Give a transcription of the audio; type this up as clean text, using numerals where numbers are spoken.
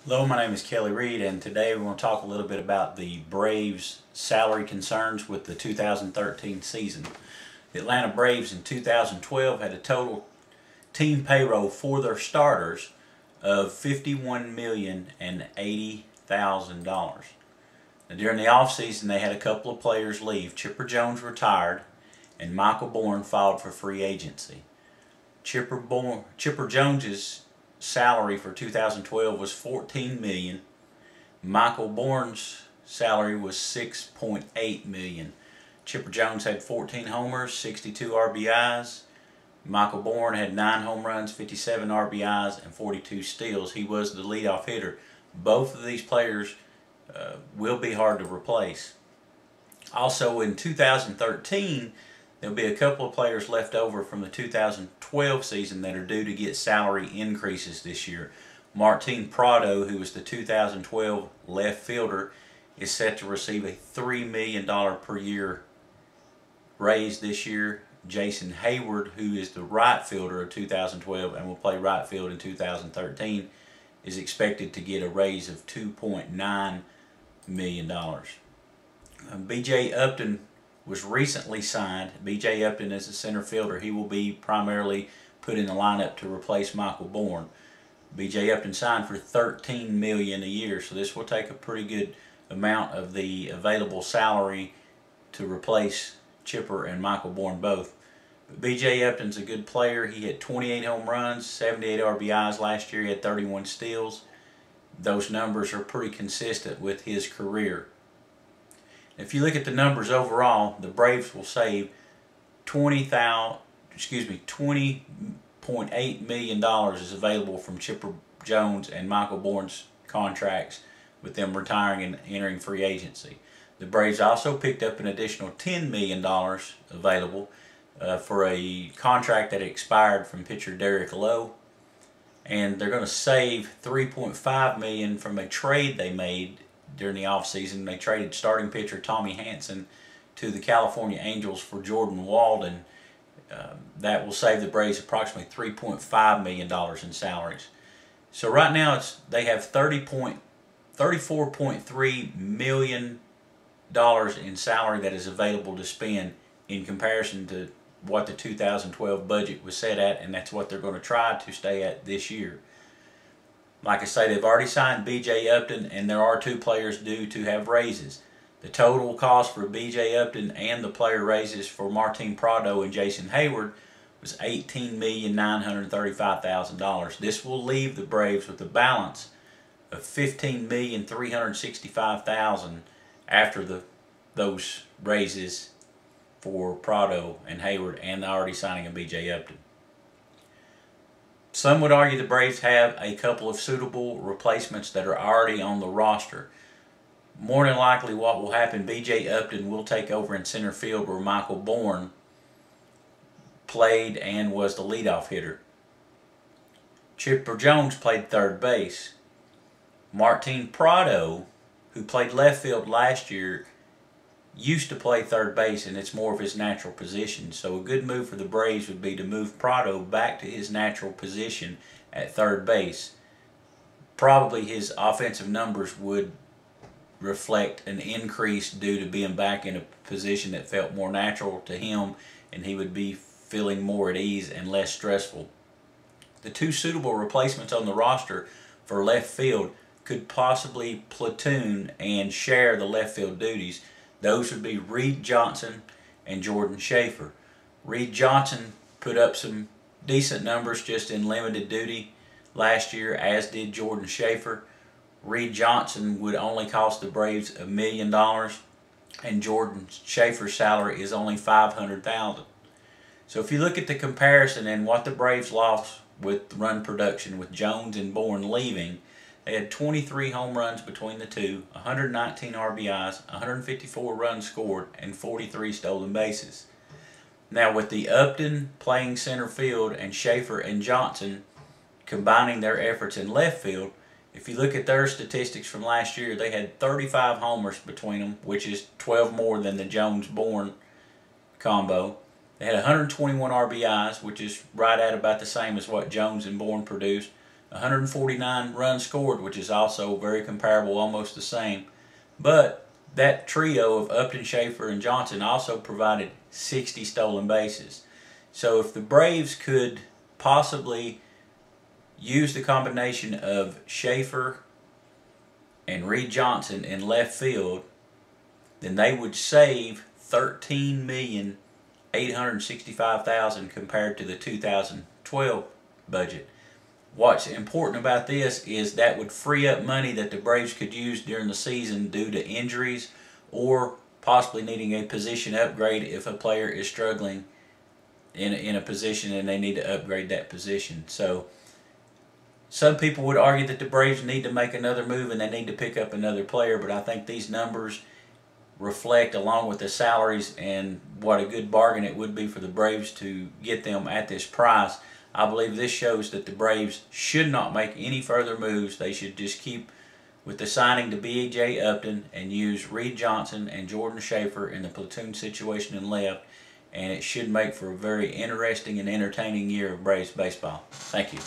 Hello, my name is Kelly Reed, and today we're going to talk a little bit about the Braves' salary concerns with the 2013 season. The Atlanta Braves in 2012 had a total team payroll for their starters of $51,080,000. Now, during the offseason, they had a couple of players leave. Chipper Jones retired, and Michael Bourn filed for free agency. Chipper Jones's salary for 2012 was $14 million. Michael Bourn's salary was $6.8 million. Chipper Jones had 14 homers, 62 RBIs. Michael Bourn had 9 home runs, 57 RBIs, and 42 steals. He was the leadoff hitter. Both of these players will be hard to replace. Also in 2013, there'll be a couple of players left over from the 2012 season that are due to get salary increases this year. Martin Prado, who was the 2012 left fielder, is set to receive a $3 million per year raise this year. Jason Heyward, who is the right fielder of 2012 and will play right field in 2013, is expected to get a raise of $2.9 million. B.J. Upton was recently signed. B.J. Upton is a center fielder. He will be primarily put in the lineup to replace Michael Bourn. B.J. Upton signed for $13 million a year, so this will take a pretty good amount of the available salary to replace Chipper and Michael Bourn both. But B.J. Upton's a good player. He hit 28 home runs, 78 RBIs last year. He had 31 steals. Those numbers are pretty consistent with his career. If you look at the numbers overall, the Braves will save $20.8 million is available from Chipper Jones and Michael Bourn's contracts, with them retiring and entering free agency. The Braves also picked up an additional $10 million available for a contract that expired from pitcher Derek Lowe, and they're going to save $3.5 million from a trade they made during the offseason. They traded starting pitcher Tommy Hanson to the California Angels for Jordan Walden. That will save the Braves approximately $3.5 million in salaries. So right now they have $34.3 million in salary that is available to spend in comparison to what the 2012 budget was set at, and that's what they're going to try to stay at this year. Like I say, they've already signed B.J. Upton, and there are 2 players due to have raises. The total cost for B.J. Upton and the player raises for Martin Prado and Jason Heyward was $18,935,000. This will leave the Braves with a balance of $15,365,000 after those raises for Prado and Heyward and already signing a B.J. Upton. Some would argue the Braves have a couple of suitable replacements that are already on the roster. More than likely what will happen, B.J. Upton will take over in center field where Michael Bourn played and was the leadoff hitter. Chipper Jones played third base. Martin Prado, who played left field last year, used to play third base, and it's more of his natural position. So a good move for the Braves would be to move Prado back to his natural position at third base. Probably his offensive numbers would reflect an increase due to being back in a position that felt more natural to him, and he would be feeling more at ease and less stressful. The 2 suitable replacements on the roster for left field could possibly platoon and share the left field duties. Those would be Reed Johnson and Jordan Schaefer. Reed Johnson put up some decent numbers just in limited duty last year, as did Jordan Schaefer. Reed Johnson would only cost the Braves $1 million, and Jordan Schaefer's salary is only $500,000. So if you look at the comparison and what the Braves lost with run production, with Jones and Bourn leaving, they had 23 home runs between the 2, 119 RBIs, 154 runs scored, and 43 stolen bases. Now with the Upton playing center field and Schaefer and Johnson combining their efforts in left field, if you look at their statistics from last year, they had 35 homers between them, which is 12 more than the Jones-Bourn combo. They had 121 RBIs, which is right at about the same as what Jones and Bourn produced. 149 runs scored, which is also very comparable, almost the same. But that trio of Upton, Schaefer, and Johnson also provided 60 stolen bases. So if the Braves could possibly use the combination of Schaefer and Reed Johnson in left field, then they would save $13,865,000 compared to the 2012 budget. What's important about this is that would free up money that the Braves could use during the season due to injuries or possibly needing a position upgrade if a player is struggling in a position and they need to upgrade that position. So some people would argue that the Braves need to make another move and they need to pick up another player, but I think these numbers reflect, along with the salaries and what a good bargain it would be for the Braves to get them at this price. I believe this shows that the Braves should not make any further moves. They should just keep with the signing to B.J. Upton and use Reed Johnson and Jordan Schaefer in the platoon situation in left, and it should make for a very interesting and entertaining year of Braves baseball. Thank you.